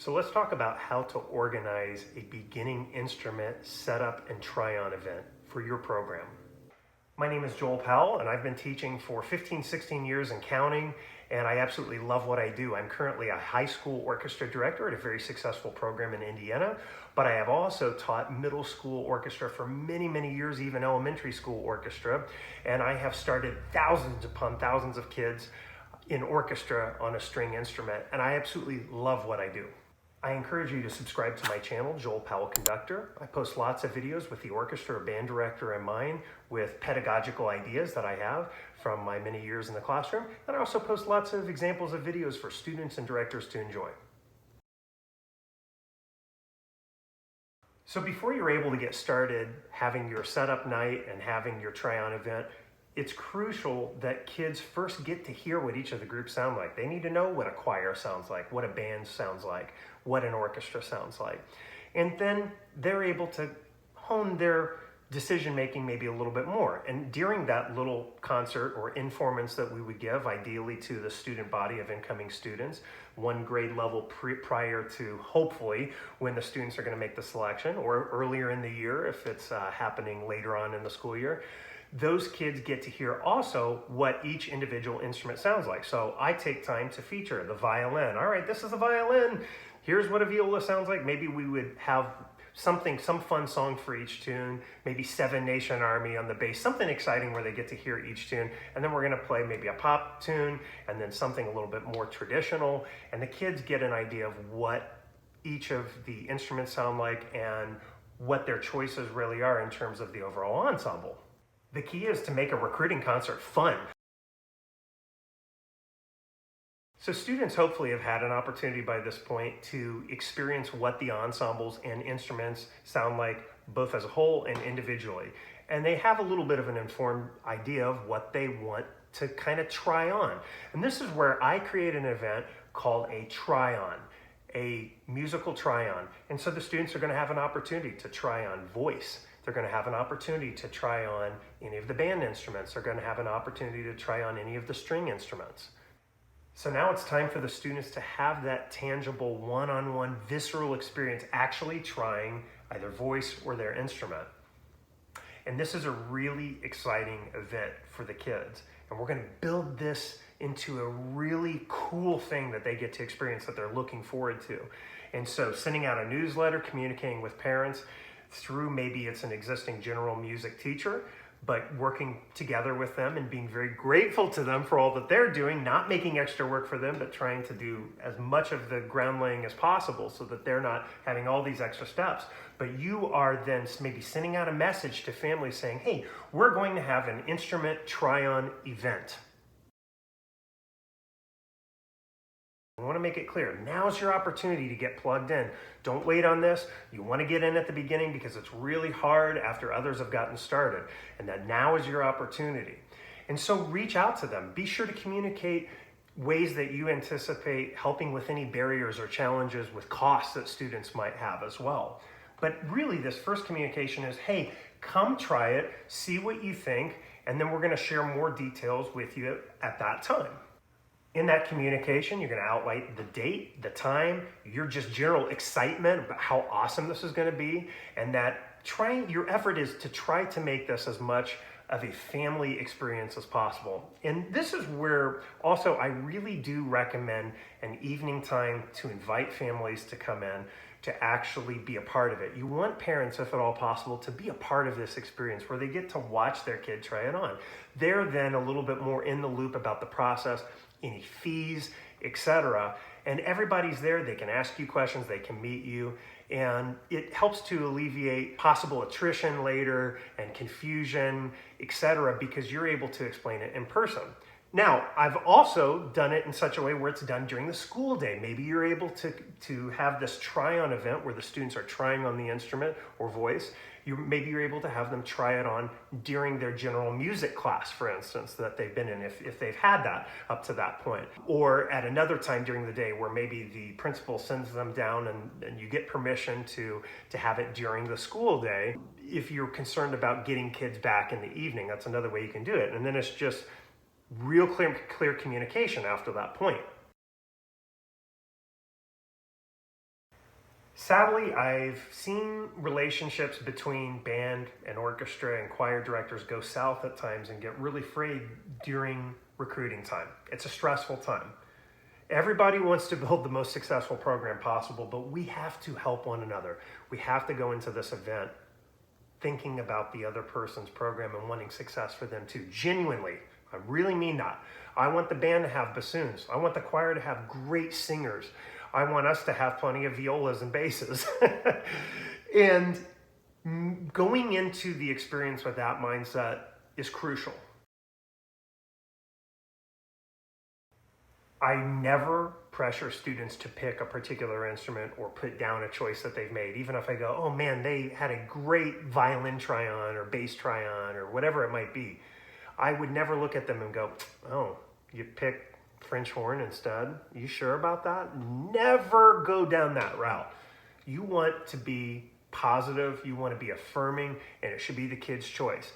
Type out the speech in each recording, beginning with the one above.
So let's talk about how to organize a beginning instrument setup and try-on event for your program. My name is Joel Powell, and I've been teaching for 15, 16 years and counting, and I absolutely love what I do. I'm currently a high school orchestra director at a very successful program in Indiana, but I have also taught middle school orchestra for many, many years, even elementary school orchestra, and I have started thousands upon thousands of kids in orchestra on a string instrument, and I absolutely love what I do. I encourage you to subscribe to my channel, Joel Powell Conductor. I post lots of videos with the orchestra or band director in mind with pedagogical ideas that I have from my many years in the classroom. And I also post lots of examples of videos for students and directors to enjoy. So before you're able to get started having your setup night and having your try-on event, it's crucial that kids first get to hear what each of the groups sound like. They need to know what a choir sounds like, what a band sounds like, what an orchestra sounds like. And then they're able to hone their decision-making maybe a little bit more. And during that little concert or informants that we would give, ideally to the student body of incoming students, one grade level prior to hopefully when the students are going to make the selection, or earlier in the year if it's happening later on in the school year, those kids get to hear also what each individual instrument sounds like. So I take time to feature the violin. All right, this is a violin. Here's what a viola sounds like. Maybe we would have some fun song for each tune, maybe Seven Nation Army on the bass, something exciting where they get to hear each tune. And then we're gonna play maybe a pop tune and then something a little bit more traditional. And the kids get an idea of what each of the instruments sound like and what their choices really are in terms of the overall ensemble. The key is to make a recruiting concert fun. So students hopefully have had an opportunity by this point to experience what the ensembles and instruments sound like both as a whole and individually. And they have a little bit of an informed idea of what they want to kind of try on. And this is where I create an event called a try-on, a musical try-on. And so the students are going to have an opportunity to try on voice. They're going to have an opportunity to try on any of the band instruments. They're going to have an opportunity to try on any of the string instruments. So now it's time for the students to have that tangible one-on-one visceral experience actually trying either voice or their instrument. And this is a really exciting event for the kids. And we're going to build this into a really cool thing that they get to experience that they're looking forward to. And so sending out a newsletter, communicating with parents through maybe it's an existing general music teacher, but working together with them and being very grateful to them for all that they're doing, not making extra work for them, but trying to do as much of the ground laying as possible so that they're not having all these extra steps. But you are then maybe sending out a message to families saying, hey, we're going to have an instrument try-on event. I want to make it clear, now's your opportunity to get plugged in. Don't wait on this. You want to get in at the beginning because it's really hard after others have gotten started. And that now is your opportunity. And so reach out to them. Be sure to communicate ways that you anticipate helping with any barriers or challenges with costs that students might have as well. But really this first communication is, hey, come try it, see what you think, and then we're going to share more details with you at that time. In that communication, you're going to outline the date, the time, your just general excitement about how awesome this is going to be, and that your effort is to try to make this as much of a family experience as possible. And this is where also I really do recommend an evening time to invite families to come in to actually be a part of it. You want parents, if at all possible, to be a part of this experience where they get to watch their kid try it on. They're then a little bit more in the loop about the process, any fees, etc. And everybody's there. They can ask you questions, they can meet you, and it helps to alleviate possible attrition later and confusion, etc., because you're able to explain it in person. Now, I've also done it in such a way where it's done during the school day. Maybe you're able to have this try-on event where the students are trying on the instrument or voice. Maybe you're able to have them try it on during their general music class, for instance, that they've been in, if they've had that up to that point. Or at another time during the day where maybe the principal sends them down and you get permission to have it during the school day. If you're concerned about getting kids back in the evening, that's another way you can do it. And then it's just real clear communication after that point. Sadly, I've seen relationships between band and orchestra and choir directors go south at times and get really frayed during recruiting time. It's a stressful time. Everybody wants to build the most successful program possible, but we have to help one another. We have to go into this event thinking about the other person's program and wanting success for them too. Genuinely, I really mean that. I want the band to have bassoons. I want the choir to have great singers. I want us to have plenty of violas and basses. And going into the experience with that mindset is crucial. I never pressure students to pick a particular instrument or put down a choice that they've made. Even if I go, oh man, they had a great violin try-on or bass try-on or whatever it might be, I would never look at them and go, oh, you picked French horn instead? You sure about that? Never go down that route. You want to be positive, you want to be affirming, and it should be the kid's choice.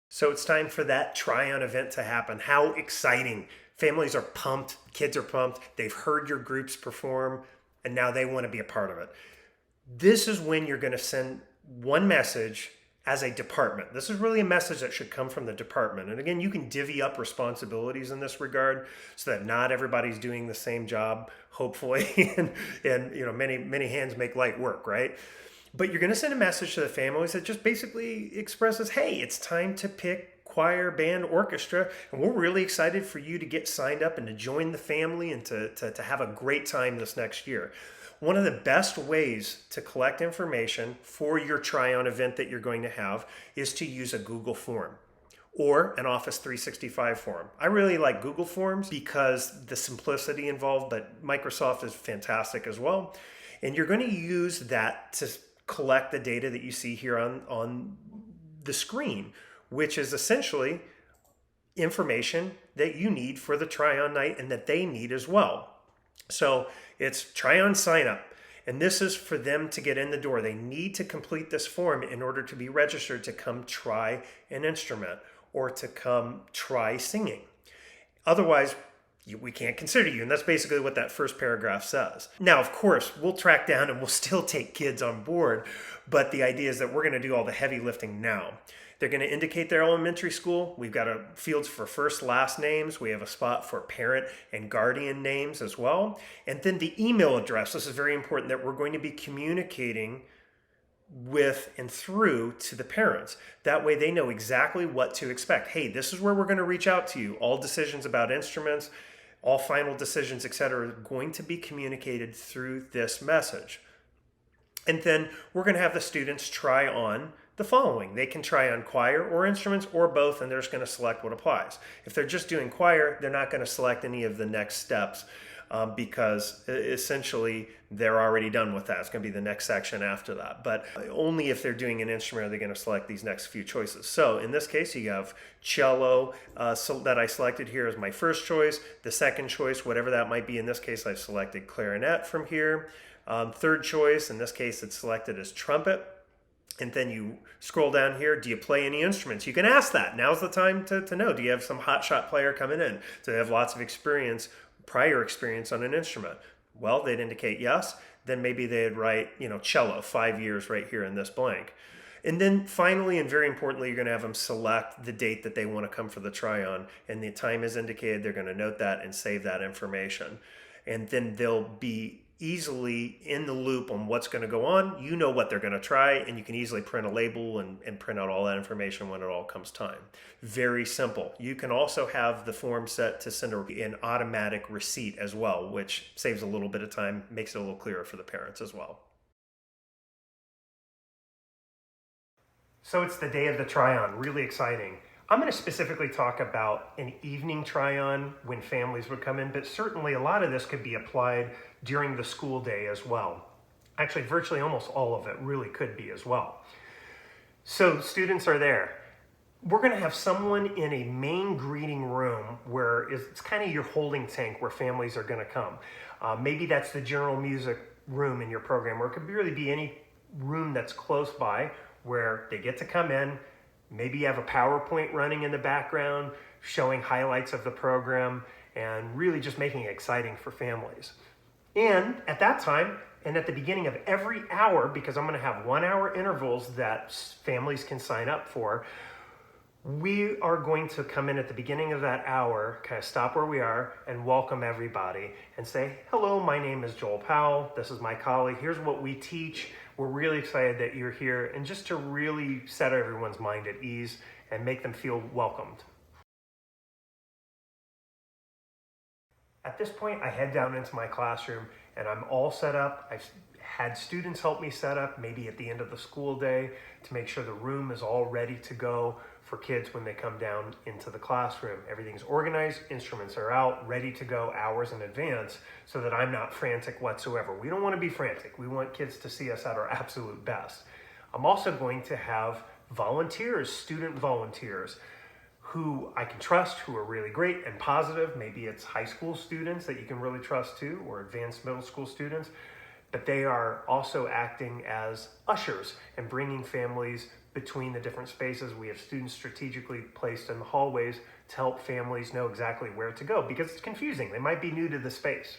So it's time for that try-on event to happen. How exciting. Families are pumped, kids are pumped, they've heard your groups perform, and now they want to be a part of it. This is when you're going to send one message as a department. This is really a message that should come from the department. And again, you can divvy up responsibilities in this regard so that not everybody's doing the same job, hopefully, and many hands make light work, right? But you're going to send a message to the families that just basically expresses, hey, it's time to pick choir, band, orchestra, and we're really excited for you to get signed up and to join the family and to have a great time this next year. One of the best ways to collect information for your try-on event that you're going to have is to use a Google form or an Office 365 form. I really like Google Forms because the simplicity involved, but Microsoft is fantastic as well. And you're going to use that to collect the data that you see here on the screen, which is essentially information that you need for the try-on night and that they need as well. So it's try-on sign-up, and this is for them to get in the door. They need to complete this form in order to be registered to come try an instrument or to come try singing. Otherwise, we can't consider you, and that's basically what that first paragraph says. Now, of course, we'll track down and we'll still take kids on board, but the idea is that we're going to do all the heavy lifting now. They're going to indicate their elementary school. We've got fields for first, last names. We have a spot for parent and guardian names as well. And then the email address. This is very important that we're going to be communicating with and through to the parents. That way they know exactly what to expect. Hey, this is where we're going to reach out to you. All decisions about instruments, all final decisions, etc., are going to be communicated through this message. And then we're going to have the students try on the following. They can try on choir or instruments or both, and they're just going to select what applies. If they're just doing choir, they're not going to select any of the next steps because essentially they're already done with that. It's going to be the next section after that. But only if they're doing an instrument are they going to select these next few choices. So in this case, you have cello that I selected here as my first choice. The second choice, whatever that might be, in this case, I've selected clarinet from here. Third choice, in this case, it's selected as trumpet. And then you scroll down here, do you play any instruments? You can ask that. Now's the time to know. Do you have some hotshot player coming in? Do they have lots of experience, prior experience on an instrument? Well, they'd indicate yes. Then maybe they'd write, cello, 5 years right here in this blank. And then finally, and very importantly, you're going to have them select the date that they want to come for the try-on. And the time is indicated. They're going to note that and save that information. And then they'll be easily in the loop on what's going to go on. You know what they're going to try, and you can easily print a label and print out all that information when it all comes time. Very simple. You can also have the form set to send an automatic receipt as well, which saves a little bit of time, makes it a little clearer for the parents as well. So it's the day of the try-on, really exciting. I'm going to specifically talk about an evening try-on when families would come in, but certainly a lot of this could be applied during the school day as well. Actually, virtually almost all of it really could be as well. So students are there. We're going to have someone in a main greeting room where it's kind of your holding tank where families are going to come. Maybe that's the general music room in your program, or it could really be any room that's close by where they get to come in. Maybe you have a PowerPoint running in the background showing highlights of the program and really just making it exciting for families. And at that time, and at the beginning of every hour, because I'm going to have 1 hour intervals that families can sign up for, we are going to come in at the beginning of that hour, kind of stop where we are and welcome everybody and say, hello, my name is Joel Powell. This is my colleague. Here's what we teach. We're really excited that you're here. And just to really set everyone's mind at ease and make them feel welcomed. At this point, I head down into my classroom and I'm all set up. I've had students help me set up, maybe at the end of the school day, to make sure the room is all ready to go for kids when they come down into the classroom. Everything's organized, instruments are out, ready to go hours in advance so that I'm not frantic whatsoever. We don't want to be frantic. We want kids to see us at our absolute best. I'm also going to have volunteers, student volunteers, who I can trust, who are really great and positive. Maybe it's high school students that you can really trust too, or advanced middle school students, but they are also acting as ushers and bringing families between the different spaces. We have students strategically placed in the hallways to help families know exactly where to go because it's confusing. They might be new to the space.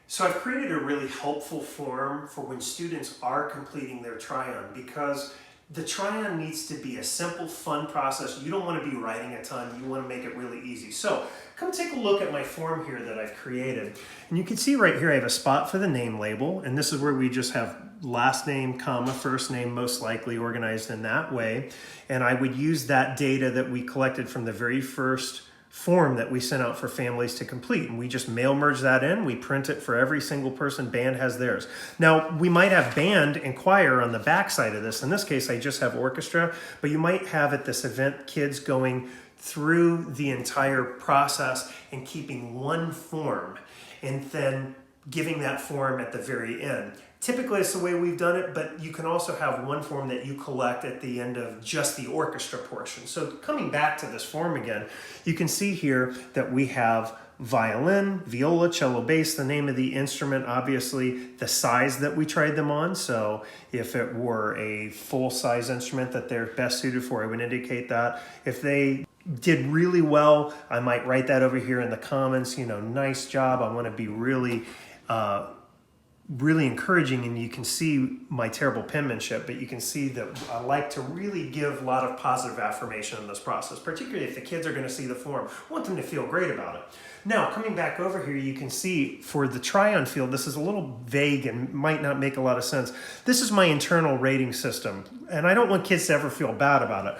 So I've created a really helpful form for when students are completing their try-on, because the try-on needs to be a simple, fun process. You don't want to be writing a ton. You want to make it really easy. So come take a look at my form here that I've created. And you can see right here I have a spot for the name label. And this is where we just have last name, comma, first name, most likely, organized in that way. And I would use that data that we collected from the very first form that we sent out for families to complete, and we just mail merge that in. We print it for every single person. Band has theirs. Now we might have band and choir on the back side of this. In this case I just have orchestra, but you might have at this event kids going through the entire process and keeping one form and then giving that form at the very end. Typically it's the way we've done it, but you can also have one form that you collect at the end of just the orchestra portion. So coming back to this form again, you can see here that we have violin, viola, cello, bass, the name of the instrument, obviously the size that we tried them on. So if it were a full-size instrument that they're best suited for, I would indicate that. If they did really well, I might write that over here in the comments, nice job. I want to be really encouraging, and you can see my terrible penmanship, but you can see that I like to really give a lot of positive affirmation in this process, particularly if the kids are going to see the form. I want them to feel great about it. Now, coming back over here, you can see for the try-on field, this is a little vague and might not make a lot of sense. This is my internal rating system, and I don't want kids to ever feel bad about it.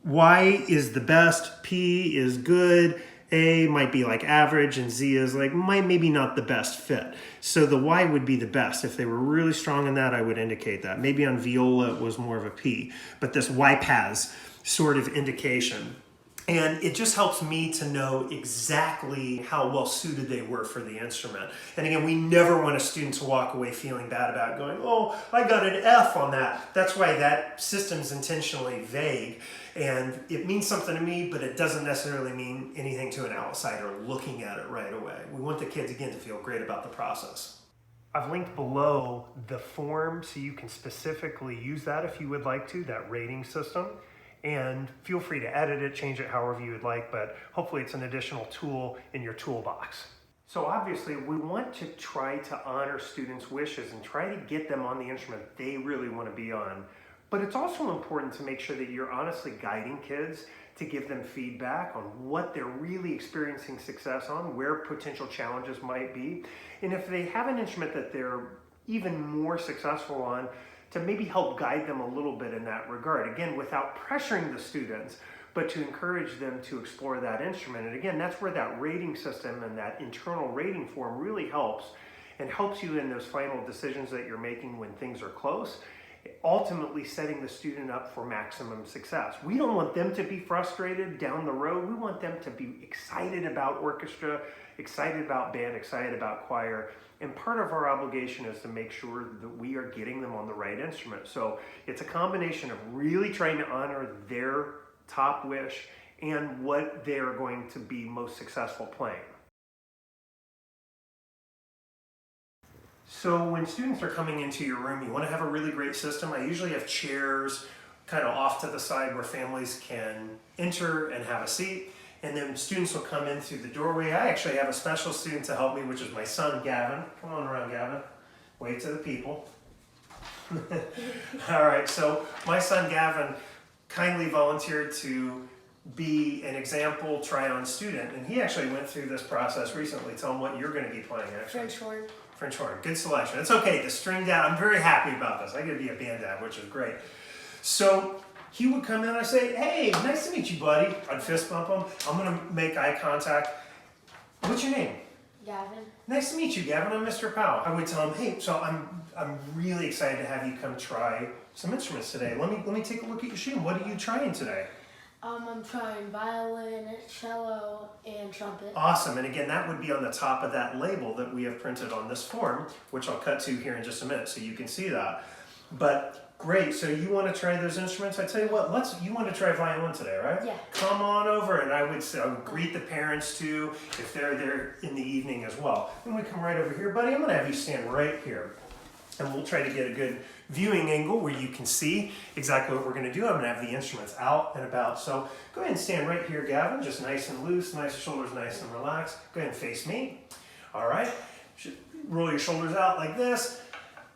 Y is the best, P is good, A might be like average, and Z is like maybe not the best fit. So the Y would be the best. If they were really strong in that, I would indicate that. Maybe on viola it was more of a P, but this YPAS sort of indication. And it just helps me to know exactly how well suited they were for the instrument. And again, we never want a student to walk away feeling bad about going, oh, I got an F on that. That's why that system's intentionally vague. And it means something to me, but it doesn't necessarily mean anything to an outsider looking at it right away. We want the kids, again, to feel great about the process. I've linked below the form so you can specifically use that if you would like to, that rating system. And feel free to edit it, change it however you would like, but hopefully it's an additional tool in your toolbox. So obviously we want to try to honor students' wishes and try to get them on the instrument they really want to be on. But it's also important to make sure that you're honestly guiding kids to give them feedback on what they're really experiencing success on, where potential challenges might be. And if they have an instrument that they're even more successful on, to maybe help guide them a little bit in that regard. Again, without pressuring the students, but to encourage them to explore that instrument. And again, that's where that rating system and that internal rating form really helps, and helps you in those final decisions that you're making when things are close, ultimately setting the student up for maximum success. We don't want them to be frustrated down the road. We want them to be excited about orchestra, excited about band, excited about choir. And part of our obligation is to make sure that we are getting them on the right instrument. So it's a combination of really trying to honor their top wish and what they are going to be most successful playing. So when students are coming into your room, you want to have a really great system. I usually have chairs kind of off to the side where families can enter and have a seat. and then students will come in through the doorway. I actually have a special student to help me, which is my son, Gavin. Come on around, Gavin. Wave to the people. All right, so my son, Gavin, kindly volunteered to be an example try-on student, and he actually went through this process recently. Tell him what you're going to be playing, actually. French horn. French horn. Good selection. It's okay. The string down. I'm very happy about this. I get to be a band dad, which is great. So he would come in and I'd say, hey, nice to meet you, buddy. I'd fist bump him. I'm going to make eye contact. What's your name? Gavin. Nice to meet you, Gavin. I'm Mr. Powell. I would tell him, hey, so I'm really excited to have you come try some instruments today. Let me take a look at your shoe. What are you trying today? I'm trying violin, cello, and trumpet. Awesome. And again, that would be on the top of that label that we have printed on this form, which I'll cut to here in just a minute so you can see that. But great. So you want to try those instruments? I tell you what, you want to try violin today, right? Yeah. Come on over, and I would greet the parents too if they're there in the evening as well. Then we come right over here, buddy. I'm going to have you stand right here. And we'll try to get a good viewing angle where you can see exactly what we're going to do. I'm going to have the instruments out and about. So go ahead and stand right here, Gavin. Just nice and loose, nice shoulders, nice and relaxed. Go ahead and face me. All right. Roll your shoulders out like this.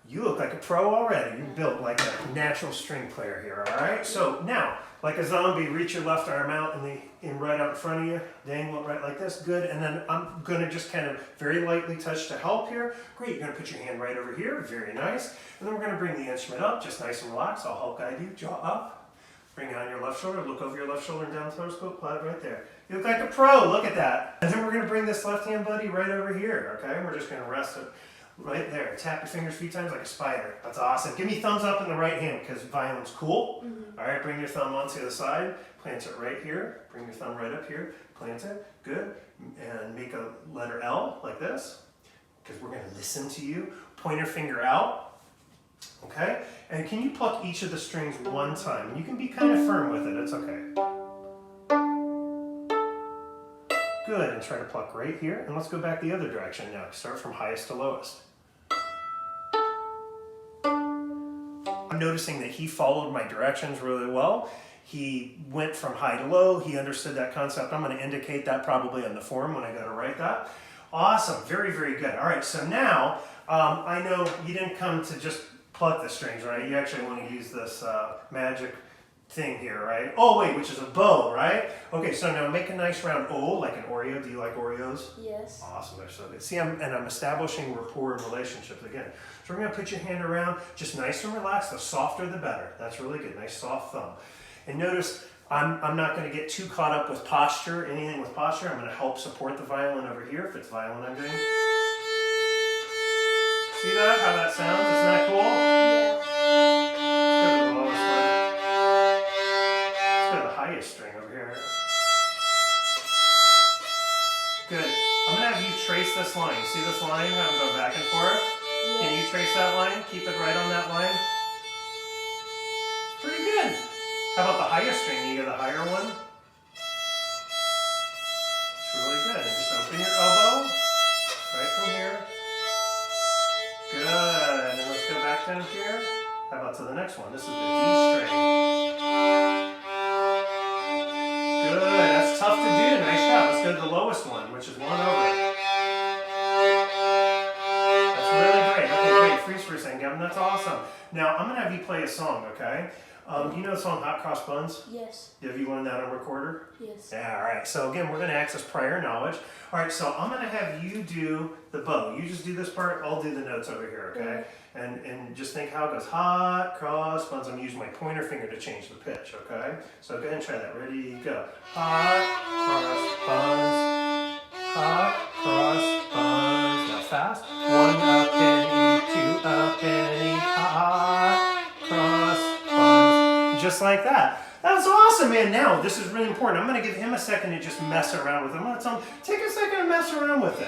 You look like a pro already. You're built like a natural string player here, all right? So now, like a zombie, reach your left arm out and right out in front of you. Dangle it right like this. Good. And then I'm going to just kind of very lightly touch to help here. Great. You're going to put your hand right over here. Very nice. And then we're going to bring the instrument up, just nice and relaxed. I'll help guide you. Jaw up. Bring it on your left shoulder. Look over your left shoulder and down the telescope. Plot right there. You look like a pro. Look at that. And then we're going to bring this left hand buddy right over here, okay? We're just going to rest it right there. Tap your fingers a few times like a spider. That's awesome. Give me thumbs up in the right hand because violin's cool. Mm-hmm. All right, bring your thumb onto the side. Plant it right here. Bring your thumb right up here. Plant it. Good. And make a letter L like this because we're going to listen to you. Pointer finger out. Okay? And can you pluck each of the strings one time? And you can be kind of firm with it. It's okay. Good, and try to pluck right here. And let's go back the other direction now. Start from highest to lowest. I'm noticing that he followed my directions really well. He went from high to low. He understood that concept. I'm going to indicate that probably on the form when I go to write that. Awesome, very, very good. All right, so now I know you didn't come to just pluck the strings, right? You actually want to use this magic thing here, right? Oh, wait, which is a bow, right? Okay, so now make a nice round O, like an Oreo. Do you like Oreos? Yes. Awesome, they're so good. See, I'm establishing rapport and relationships again. So we're going to put your hand around, just nice and relaxed. The softer, the better. That's really good. Nice, soft thumb. And notice, I'm not going to get too caught up with posture, anything with posture. I'm going to help support the violin over here, if it's violin I'm doing. See that? How that sounds? Isn't that cool? Yeah. Let's go to the lowest one. Let's go to the highest string over here. Good. I'm going to have you trace this line. See this line? How I'm going back and forth? Can you trace that line? Keep it right on that line. It's pretty good. How about the highest string? You get the higher one? It's really good. And just open your elbow. Right from here. Good. And then let's go back down here. How about to the next one? This is the D string. Good. That's tough to do. Nice job. Let's go to the lowest one, which is one over. That's really great. Okay, great. Freeze for a second, Gavin. That's awesome. Now, I'm going to have you play a song, okay? Do you know the song Hot Cross Buns? Yes. Have you learned that on recorder? Yes. Yeah, all right. So again, we're going to access prior knowledge. All right, so I'm going to have you do the bow. You just do this part. I'll do the notes over here, okay? And just think how it goes. Hot cross buns. I'm using my pointer finger to change the pitch, okay? So go ahead and try that. Ready, go. Hot cross buns. Hot cross buns. Now fast. 1 a penny, 2 a penny. Hot cross buns. Just like that. That's awesome, man. Now, this is really important. I'm going to give him a second to just mess around with it. I'm going to tell him, take a second and mess around with it.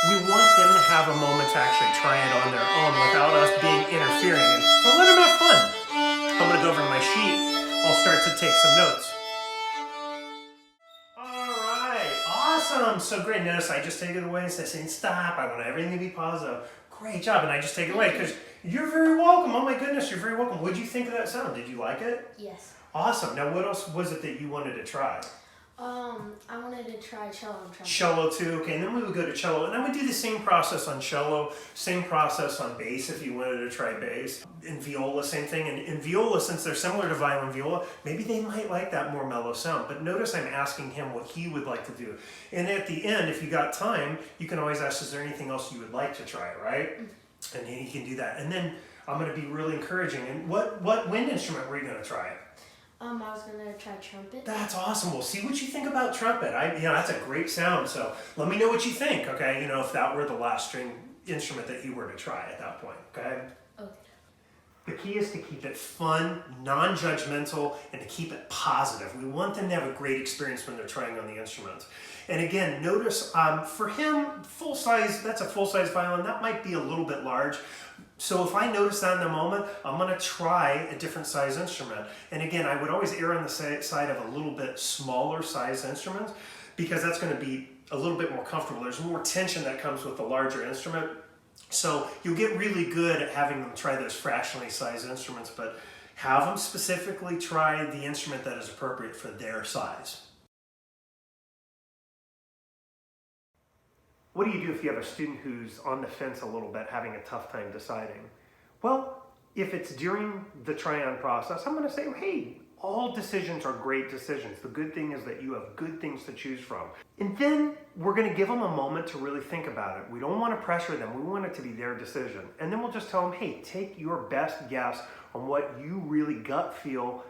We want them to have a moment to actually try it on their own without us being interfering. So let them have fun. I'm going to go over to my sheet. I'll start to take some notes. All right. Awesome. So great. Notice I just take it away instead of saying stop. I want everything to be positive. Great job. And I just take it away because you're very welcome. Oh my goodness, you're very welcome. What did you think of that sound? Did you like it? Yes. Awesome. Now what else was it that you wanted to try? I wanted to try cello and trumpet. Cello too, okay, and then we would go to cello, and I would do the same process on cello, same process on bass if you wanted to try bass. In viola, same thing, and in viola, since they're similar to violin viola, maybe they might like that more mellow sound, but notice I'm asking him what he would like to do. And at the end, if you got time, you can always ask, is there anything else you would like to try, right? And he can do that. And then I'm going to be really encouraging. And what wind instrument were you going to try? I was gonna try trumpet. That's awesome. Well, see what you think about trumpet. That's a great sound. So let me know what you think. Okay, if that were the last string instrument that you were to try at that point. Okay. Okay. The key is to keep it fun, non-judgmental, and to keep it positive. We want them to have a great experience when they're trying on the instruments. And again, notice for him, full size. That's a full-size violin. That might be a little bit large. So if I notice that in the moment, I'm going to try a different size instrument. And again, I would always err on the side of a little bit smaller size instruments because that's going to be a little bit more comfortable. There's more tension that comes with the larger instrument. So you'll get really good at having them try those fractionally sized instruments, but have them specifically try the instrument that is appropriate for their size. What do you do if you have a student who's on the fence a little bit, having a tough time deciding? Well, if it's during the try-on process, I'm going to say, hey, all decisions are great decisions. The good thing is that you have good things to choose from. And then we're going to give them a moment to really think about it. We don't want to pressure them. We want it to be their decision. And then we'll just tell them, hey, take your best guess on what you really gut feel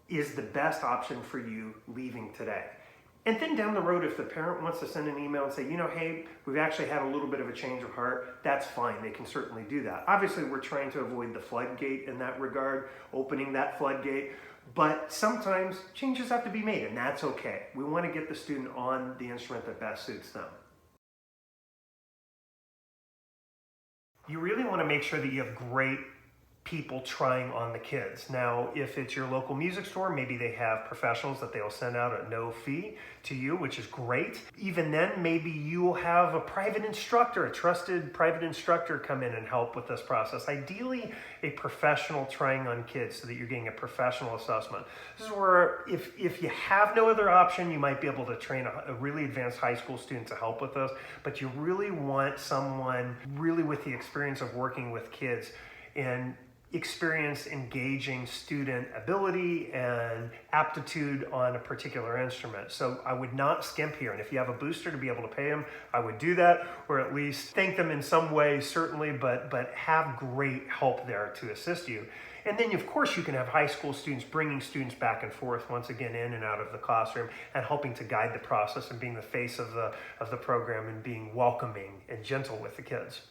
is the best option for you leaving today. And then down the road, if the parent wants to send an email and say, hey, we've actually had a little bit of a change of heart, that's fine. They can certainly do that. Obviously, we're trying to avoid the floodgate in that regard, opening that floodgate. But sometimes changes have to be made, and that's okay. We want to get the student on the instrument that best suits them. You really want to make sure that you have great people trying on the kids. Now, if it's your local music store, maybe they have professionals that they'll send out at no fee to you, which is great. Even then, maybe you'll have a private instructor, a trusted private instructor come in and help with this process. Ideally, a professional trying on kids so that you're getting a professional assessment. This is where if you have no other option, you might be able to train a really advanced high school student to help with this, but you really want someone really with the experience of working with kids and experience engaging student ability and aptitude on a particular instrument. So I would not skimp here. And if you have a booster to be able to pay them, I would do that, or at least thank them in some way, certainly, but have great help there to assist you. And then, of course, you can have high school students bringing students back and forth, once again, in and out of the classroom and helping to guide the process and being the face of the program and being welcoming and gentle with the kids.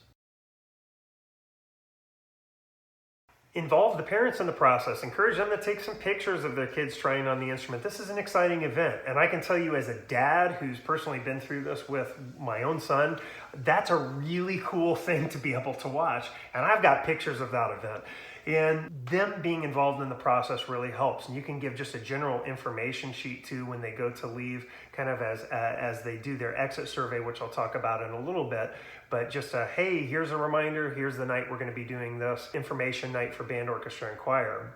Involve the parents in the process. Encourage them to take some pictures of their kids trying on the instrument. This is an exciting event. And I can tell you as a dad who's personally been through this with my own son, that's a really cool thing to be able to watch. And I've got pictures of that event. And them being involved in the process really helps. And you can give just a general information sheet too when they go to leave, kind of as they do their exit survey, which I'll talk about in a little bit. But just hey, here's a reminder, here's the night we're going to be doing this information night for band, orchestra, and choir.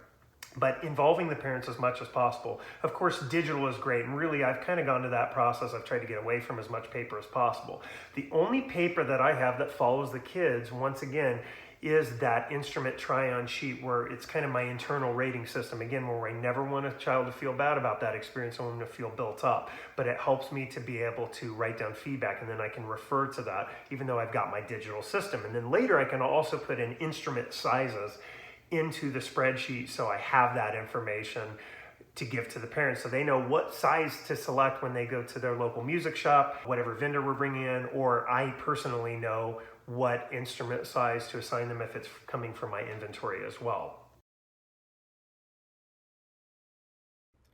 But involving the parents as much as possible. Of course, digital is great, and really I've kind of gone to that process. I've tried to get away from as much paper as possible. The only paper that I have that follows the kids, once again, is that instrument try-on sheet where it's kind of my internal rating system. Again, where I never want a child to feel bad about that experience. I want them to feel built up. But it helps me to be able to write down feedback, and then I can refer to that, even though I've got my digital system. And then later I can also put in instrument sizes into the spreadsheet so I have that information to give to the parents so they know what size to select when they go to their local music shop, whatever vendor we're bringing in, or I personally know what instrument size to assign them if it's coming from my inventory as well.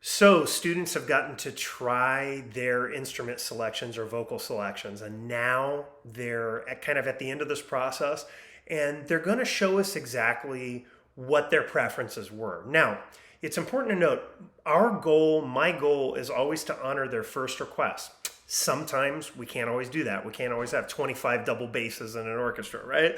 So students have gotten to try their instrument selections or vocal selections, and now they're kind of at the end of this process, and they're going to show us exactly what their preferences were. Now, it's important to note, my goal is always to honor their first request. Sometimes we can't always do that. We can't always have 25 double basses in an orchestra, right?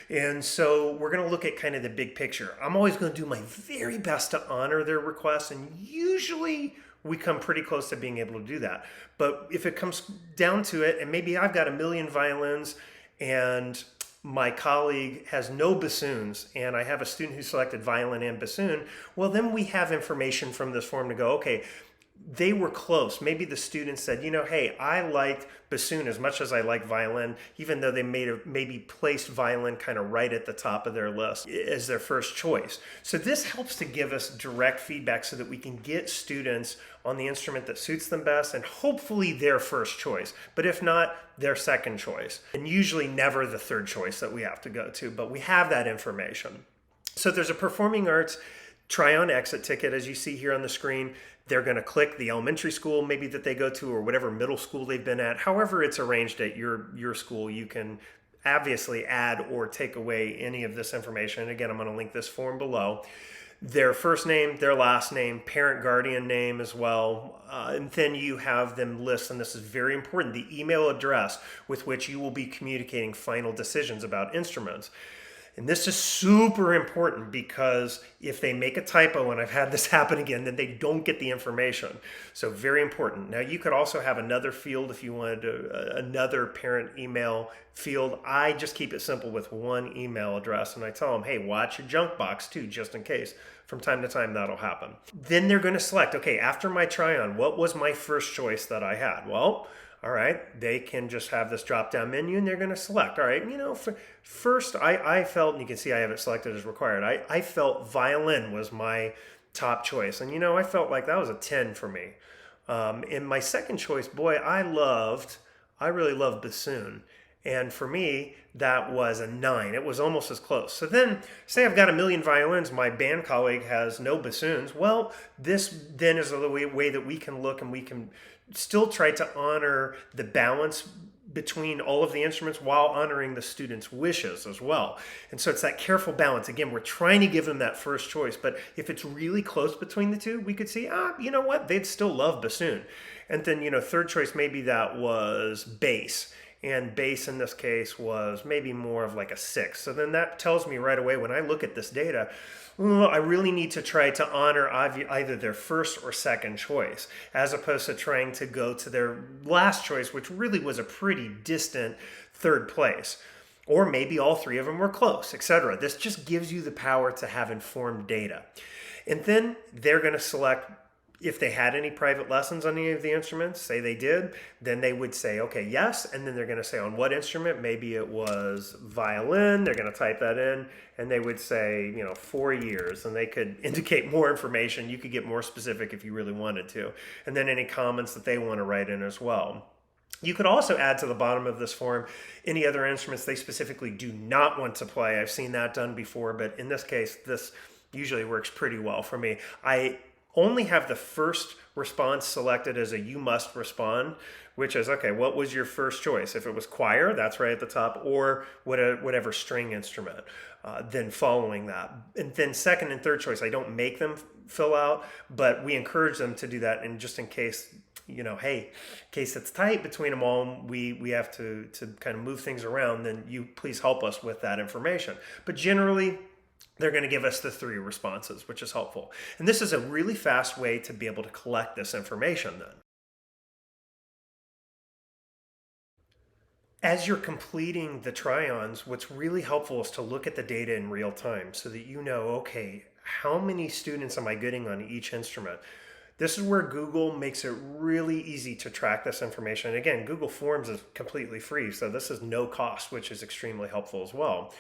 And so we're going to look at kind of the big picture. I'm always going to do my very best to honor their requests, and usually we come pretty close to being able to do that. But if it comes down to it, and maybe I've got a million violins and my colleague has no bassoons and I have a student who selected violin and bassoon, well, then we have information from this form to go, okay, they were close. Maybe the student said, hey, I liked bassoon as much as I like violin, even though they maybe placed violin kind of right at the top of their list as their first choice. So this helps to give us direct feedback so that we can get students on the instrument that suits them best and hopefully their first choice. But if not, their second choice. And usually never the third choice that we have to go to, but we have that information. So there's a performing arts try-on exit ticket, as you see here on the screen. They're going to click the elementary school maybe that they go to or whatever middle school they've been at. However it's arranged at your school, you can obviously add or take away any of this information. And again, I'm going to link this form below. Their first name, their last name, parent guardian name as well. And then you have them list, and this is very important, the email address with which you will be communicating final decisions about instruments. And this is super important because if they make a typo, and I've had this happen again, then they don't get the information. So very important. Now you could also have another field if you wanted another parent email field. I just keep it simple with one email address, and I tell them, hey, watch your junk box too, just in case. From time to time that'll happen. Then they're going to select, okay, after my try-on, what was my first choice that I had? Well, all right, they can just have this drop-down menu and they're going to select. All right, first I felt, and you can see I have it selected as required, I felt violin was my top choice. And I felt like that was a 10 for me. And my second choice, boy, I really loved bassoon. And for me, that was a 9. It was almost as close. So then, say I've got a million violins, my band colleague has no bassoons. Well, this then is the way that we can look and we can still try to honor the balance between all of the instruments while honoring the student's wishes as well. And so it's that careful balance. Again, we're trying to give them that first choice, but if it's really close between the two, we could see, you know what, they'd still love bassoon. And then, third choice, maybe that was bass. And bass in this case was maybe more of like a 6. So then that tells me right away when I look at this data, I really need to try to honor either their first or second choice, as opposed to trying to go to their last choice, which really was a pretty distant third place. Or maybe all three of them were close, etc. This just gives you the power to have informed data. And then they're going to select if they had any private lessons on any of the instruments. Say they did, then they would say, okay, yes. And then they're going to say on what instrument. Maybe it was violin. They're going to type that in. And they would say, 4 years. And they could indicate more information. You could get more specific if you really wanted to. And then any comments that they want to write in as well. You could also add to the bottom of this form any other instruments they specifically do not want to play. I've seen that done before, but in this case, this usually works pretty well for me. I only have the first response selected as a you must respond, which is, okay, what was your first choice? If it was choir, that's right at the top, or whatever string instrument, then following that. And then second and third choice, I don't make them fill out, but we encourage them to do that. And just in case, hey, in case it's tight between them all, we have to kind of move things around, then you please help us with that information. But generally, they're going to give us the 3 responses, which is helpful. And this is a really fast way to be able to collect this information then. As you're completing the try-ons, what's really helpful is to look at the data in real time so that you know, okay, how many students am I getting on each instrument? This is where Google makes it really easy to track this information. And again, Google Forms is completely free, so this is no cost, which is extremely helpful as well.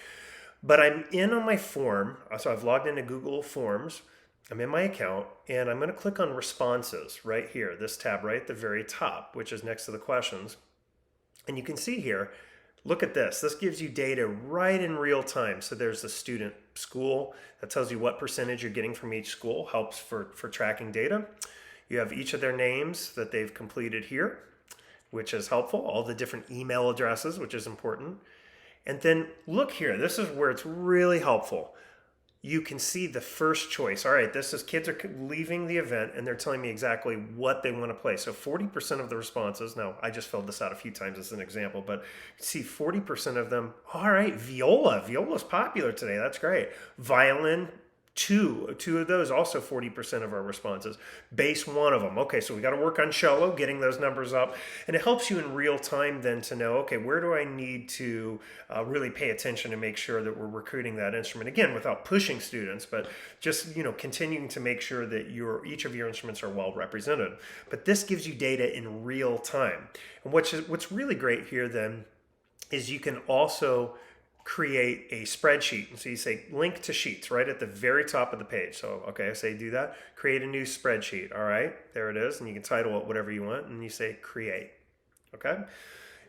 But I'm in on my form, so I've logged into Google Forms. I'm in my account, and I'm going to click on Responses right here, this tab right at the very top, which is next to the questions. And you can see here, look at this. This gives you data right in real time. So there's the student school. That tells you what percentage you're getting from each school, helps for tracking data. You have each of their names that they've completed here, which is helpful. All the different email addresses, which is important. And then look here, this is where it's really helpful. You can see the first choice. All right, this is kids are leaving the event and they're telling me exactly what they want to play. So 40% of the responses, now I just filled this out a few times as an example, but see 40% of them, all right, viola. Viola's popular today, that's great. Violin, Two of those, also 40% of our responses. Bass, one of them. Okay, so we got to work on cello, getting those numbers up. And it helps you in real time then to know, okay, where do I need to really pay attention to make sure that we're recruiting that instrument? Again, without pushing students, but just, continuing to make sure that each of your instruments are well represented. But this gives you data in real time. And what's really great here then is you can also create a spreadsheet. And so you say link to sheets right at the very top of the page. So, okay, I say do that, create a new spreadsheet. All right, there it is. And you can title it whatever you want. And you say create. Okay.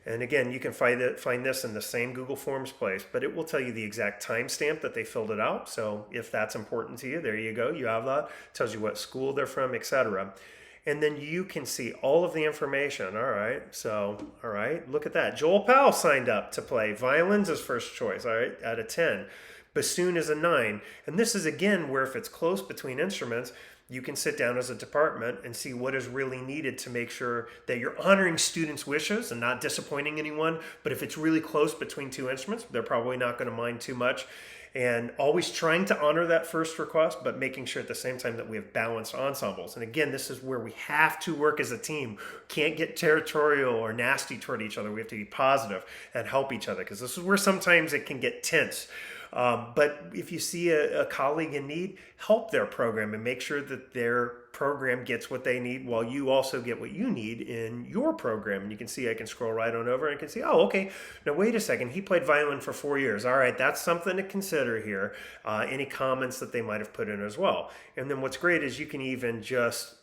And again, you can find this in the same Google Forms place, but it will tell you the exact timestamp that they filled it out. So if that's important to you, there you go. You have that. It tells you what school they're from, etc. And then you can see all of the information. All right, so, all right, look at that. Joel Powell signed up to play. Violin's his first choice, all right, out of 10. Bassoon is a 9. And this is, again, where if it's close between instruments, you can sit down as a department and see what is really needed to make sure that you're honoring students' wishes and not disappointing anyone. But if it's really close between two instruments, they're probably not going to mind too much. And always trying to honor that first request, but making sure at the same time that we have balanced ensembles. And again, this is where we have to work as a team. Can't get territorial or nasty toward each other. We have to be positive and help each other, because this is where sometimes it can get tense. But if you see a colleague in need, help their program and make sure that their program gets what they need while you also get what you need in your program. And you can see, I can scroll right on over and I can see, oh, okay, now wait a second, he played violin for 4 years. All right, that's something to consider here. Any comments that they might have put in as well. And then what's great is you can even just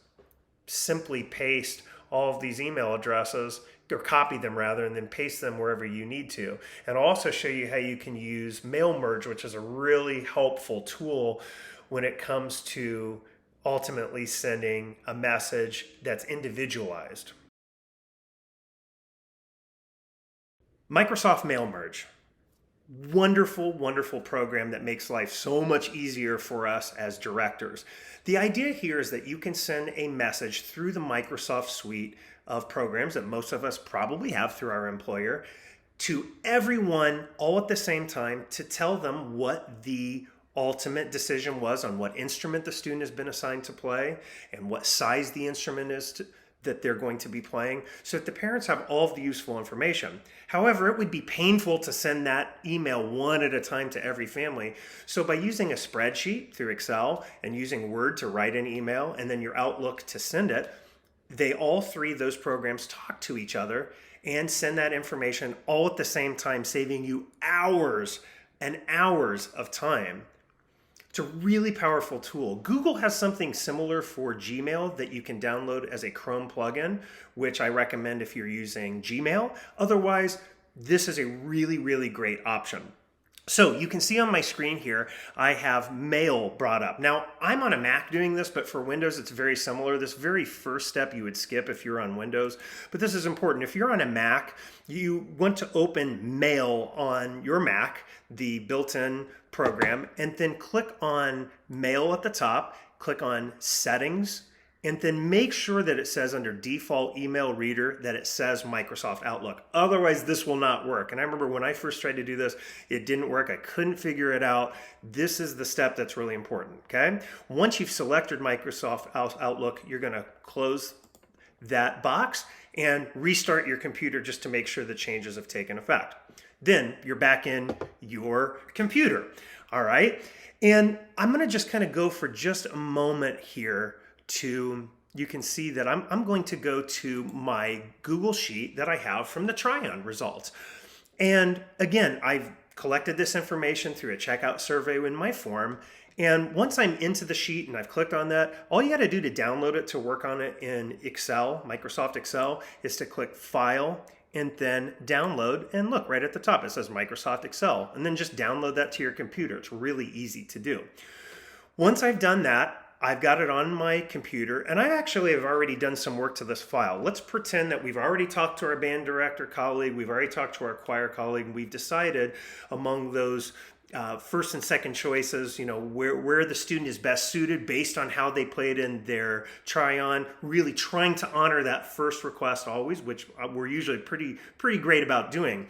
simply paste all of these email addresses, or copy them rather, and then paste them wherever you need to. And I'll also show you how you can use mail merge, which is a really helpful tool when it comes to ultimately sending a message that's individualized. Microsoft Mail Merge. Wonderful, wonderful program that makes life so much easier for us as directors. The idea here is that you can send a message through the Microsoft suite of programs that most of us probably have through our employer to everyone all at the same time to tell them what the ultimate decision was on what instrument the student has been assigned to play and what size the instrument is that they're going to be playing, so that the parents have all of the useful information. However, it would be painful to send that email one at a time to every family. So by using a spreadsheet through Excel and using Word to write an email and then your Outlook to send it, all three of those programs talk to each other and send that information all at the same time, saving you hours and hours of time. It's a really powerful tool. Google has something similar for Gmail that you can download as a Chrome plugin, which I recommend if you're using Gmail. Otherwise, this is a really, really great option. So you can see on my screen here, I have mail brought up. Now, I'm on a Mac doing this, but for Windows, it's very similar. This very first step you would skip if you're on Windows, but this is important. If you're on a Mac, you want to open Mail on your Mac, the built-in program, and then click on Mail at the top, click on Settings, and then make sure that it says under default email reader that it says Microsoft Outlook. Otherwise, this will not work. And I remember when I first tried to do this, it didn't work. I couldn't figure it out. This is the step that's really important, okay? Once you've selected Microsoft Outlook, you're gonna close that box and restart your computer just to make sure the changes have taken effect. Then you're back in your computer, all right? And I'm gonna just kind of go for just a moment here you can see that I'm going to go to my Google Sheet that I have from the try-on results. And again, I've collected this information through a checkout survey in my form. And once I'm into the sheet and I've clicked on that, all you got to do to download it to work on it in Excel, Microsoft Excel, is to click File and then Download. And look, right at the top, it says Microsoft Excel. And then just download that to your computer. It's really easy to do. Once I've done that, I've got it on my computer, and I actually have already done some work to this file. Let's pretend that we've already talked to our band director colleague, we've already talked to our choir colleague, and we've decided among those first and second choices, where the student is best suited based on how they played in their try-on, really trying to honor that first request always, which we're usually pretty great about doing.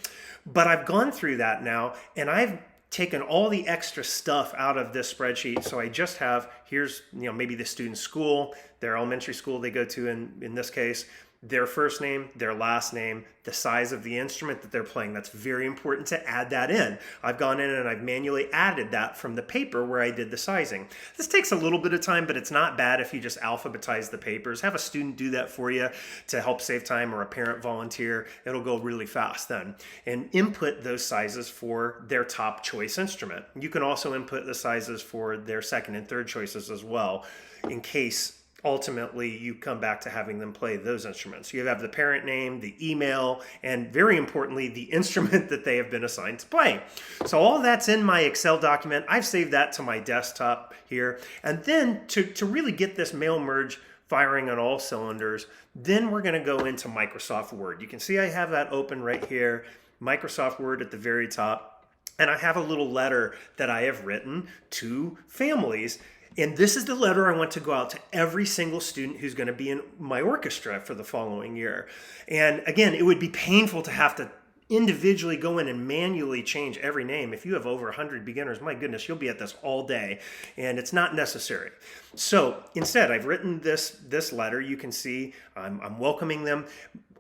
But I've gone through that now, and I've taken all the extra stuff out of this spreadsheet. So I just have, here's, maybe the student's school, their elementary school they go to in this case, their first name, their last name, the size of the instrument that they're playing. That's very important to add that in. I've gone in and I've manually added that from the paper where I did the sizing. This takes a little bit of time, but it's not bad if you just alphabetize the papers. Have a student do that for you to help save time, or a parent volunteer. It'll go really fast then. And input those sizes for their top choice instrument. You can also input the sizes for their second and third choices as well, in case ultimately you come back to having them play those instruments. You have the parent name, the email, and very importantly, the instrument that they have been assigned to play. So all that's in my Excel document. I've saved that to my desktop here. And then to really get this mail merge firing on all cylinders, then we're going to go into Microsoft Word. You can see I have that open right here, Microsoft Word at the very top. And I have a little letter that I have written to families. And this is the letter I want to go out to every single student who's going to be in my orchestra for the following year. And again, it would be painful to have to individually go in and manually change every name. If you have over 100 beginners, my goodness, you'll be at this all day, and it's not necessary. So instead, I've written this letter. You can see I'm welcoming them.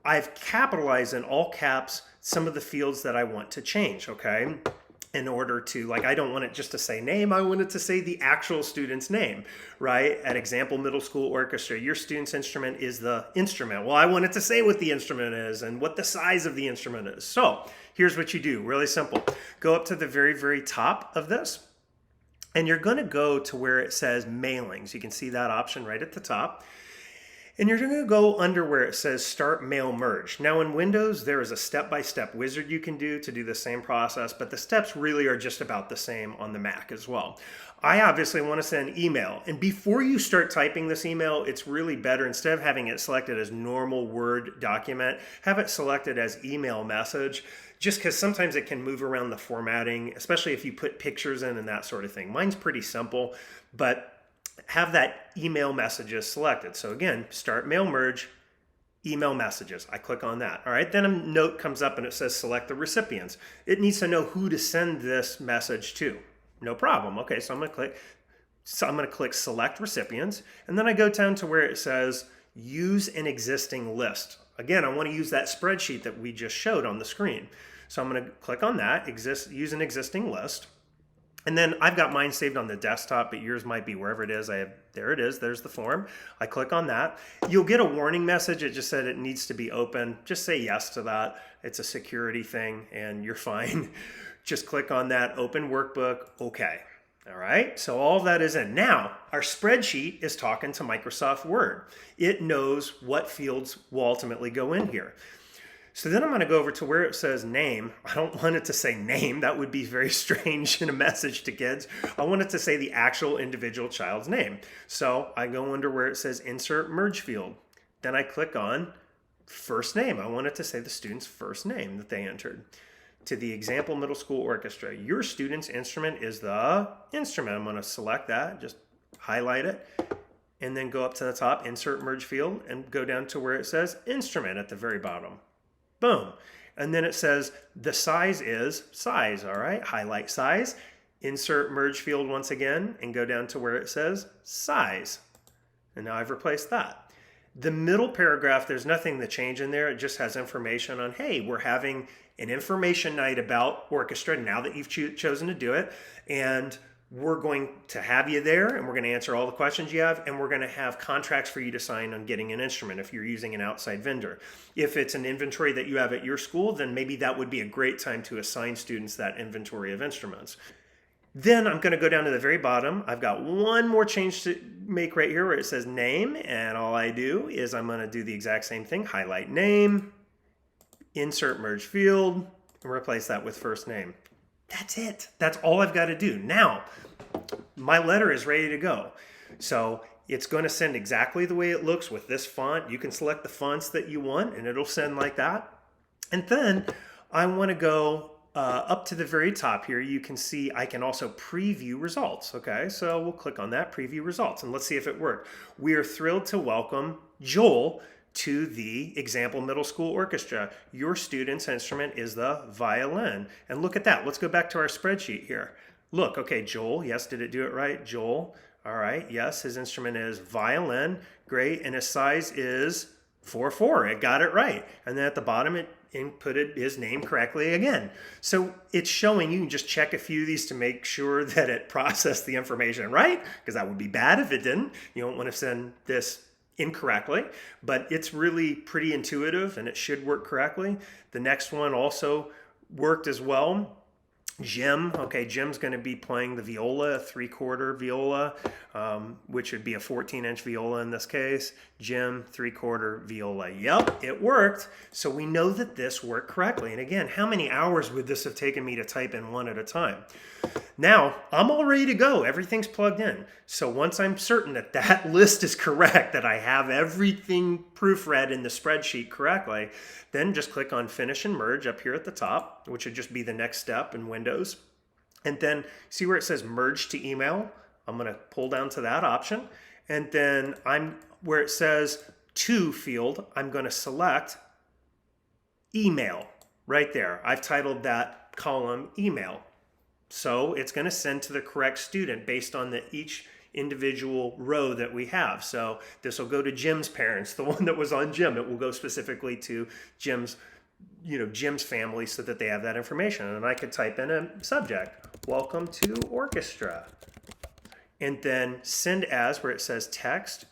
I've capitalized in all caps some of the fields that I want to change, okay? In order to, like, I don't want it just to say name, I want it to say the actual student's name, right? At Example Middle School Orchestra, your student's instrument is the instrument. Well, I want it to say what the instrument is and what the size of the instrument is. So here's what you do, really simple. Go up to the very, very top of this, and you're gonna go to where it says mailings. You can see that option right at the top. And you're going to go under where it says Start Mail Merge. Now in Windows, there is a step-by-step wizard you can do to do the same process, but the steps really are just about the same on the Mac as well. I obviously want to send email. And before you start typing this email, it's really better, instead of having it selected as normal Word document, have it selected as email message, just because sometimes it can move around the formatting, especially if you put pictures in and that sort of thing. Mine's pretty simple, but have that email messages selected. So again, Start Mail Merge, email messages. I click on that. All right, then a note comes up and it says select the recipients. It needs to know who to send this message to. No problem. Okay, so I'm going to click select recipients, and then I go down to where it says use an existing list. Again, I want to use that spreadsheet that we just showed on the screen. So I'm going to click on that, use an existing list. And then I've got mine saved on the desktop, but yours might be wherever it is. There it is, there's the form. I click on that. You'll get a warning message. It just said it needs to be open. Just say yes to that. It's a security thing and you're fine. Just click on that, open workbook, okay. All right, so all of that is in. Now, our spreadsheet is talking to Microsoft Word. It knows what fields will ultimately go in here. So then I'm going to go over to where it says name. I don't want it to say name. That would be very strange in a message to kids. I want it to say the actual individual child's name. So I go under where it says insert merge field. Then I click on first name. I want it to say the student's first name that they entered. To the Example Middle School Orchestra, your student's instrument is the instrument. I'm going to select that, just highlight it, and then go up to the top, insert merge field, and go down to where it says instrument at the very bottom. Boom. And then it says the size is size, all right? Highlight size, insert merge field once again, and go down to where it says size. And now I've replaced that. The middle paragraph, there's nothing to change in there. It just has information on, hey, we're having an information night about orchestra now that you've chosen to do it. And we're going to have you there, and we're going to answer all the questions you have, and we're going to have contracts for you to sign on getting an instrument if you're using an outside vendor. If it's an inventory that you have at your school, then maybe that would be a great time to assign students that inventory of instruments. Then I'm going to go down to the very bottom. I've got one more change to make right here where it says name, and all I do is I'm going to do the exact same thing, highlight name, insert merge field, and replace that with first name. That's it. That's all I've got to do. Now, my letter is ready to go. So it's going to send exactly the way it looks with this font. You can select the fonts that you want, and it'll send like that. And then I want to go up to the very top here. You can see I can also preview results. Okay, so we'll click on that, preview results, and let's see if it worked. We are thrilled to welcome Joel to the example middle school orchestra. Your student's instrument is the violin. And look at that. Let's go back to our spreadsheet here. Look, okay, Joel, yes, did it do it right? Joel, all right, yes, his instrument is violin, great, and his size is 4/4. It got it right. And then at the bottom, it inputted his name correctly again. So it's showing, you can just check a few of these to make sure that it processed the information right, because that would be bad if it didn't. You don't want to send this incorrectly, but it's really pretty intuitive and it should work correctly. The next one also worked as well. Jim, okay, Jim's going to be playing the viola, a 3/4 viola, which would be a 14-inch viola in this case. Jim, 3/4 viola. Yep, it worked. So we know that this worked correctly. And again, how many hours would this have taken me to type in one at a time? Now, I'm all ready to go. Everything's plugged in. So once I'm certain that that list is correct, that I have everything proofread in the spreadsheet correctly, then just click on Finish and Merge up here at the top, which would just be the next step in Windows. And then see where it says Merge to Email? I'm going to pull down to that option. And then where it says To field, I'm going to select Email right there. I've titled that column Email. So it's going to send to the correct student based on each individual row that we have. So this will go to Jim's parents, the one that was on Jim. It will go specifically to Jim's family so that they have that information. And I could type in a subject, Welcome to Orchestra. And then send as, where it says text.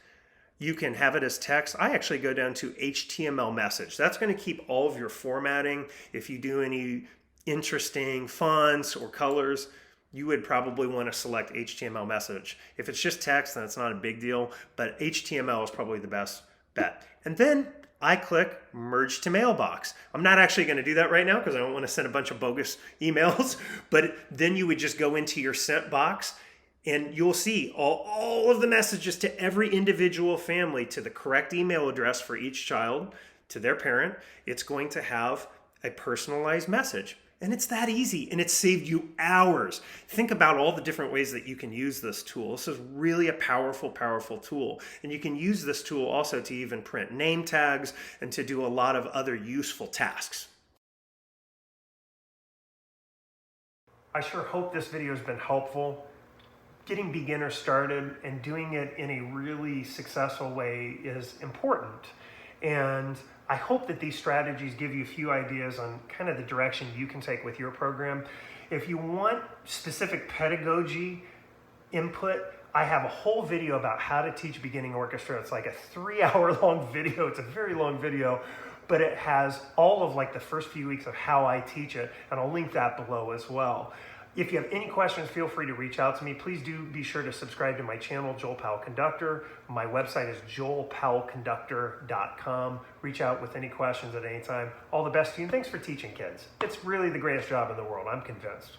You can have it as text. I actually go down to HTML message. That's going to keep all of your formatting. If you do any interesting fonts or colors, you would probably want to select HTML message. If it's just text, then it's not a big deal, but HTML is probably the best bet. And then I click Merge to Mailbox. I'm not actually going to do that right now because I don't want to send a bunch of bogus emails, but then you would just go into your sent box and you'll see all of the messages to every individual family to the correct email address for each child, to their parent. It's going to have a personalized message. And it's that easy, and it's saved you hours. Think about all the different ways that you can use this tool. This is really a powerful, powerful tool. And you can use this tool also to even print name tags and to do a lot of other useful tasks. I sure hope this video has been helpful. Getting beginners started and doing it in a really successful way is important. And I hope that these strategies give you a few ideas on kind of the direction you can take with your program. If you want specific pedagogy input, I have a whole video about how to teach beginning orchestra. It's like a 3-hour long video. It's a very long video, but it has all of like the first few weeks of how I teach it, and I'll link that below as well. If you have any questions, feel free to reach out to me. Please do be sure to subscribe to my channel, Joel Powell Conductor. My website is joelpowellconductor.com. Reach out with any questions at any time. All the best to you, and thanks for teaching kids. It's really the greatest job in the world, I'm convinced.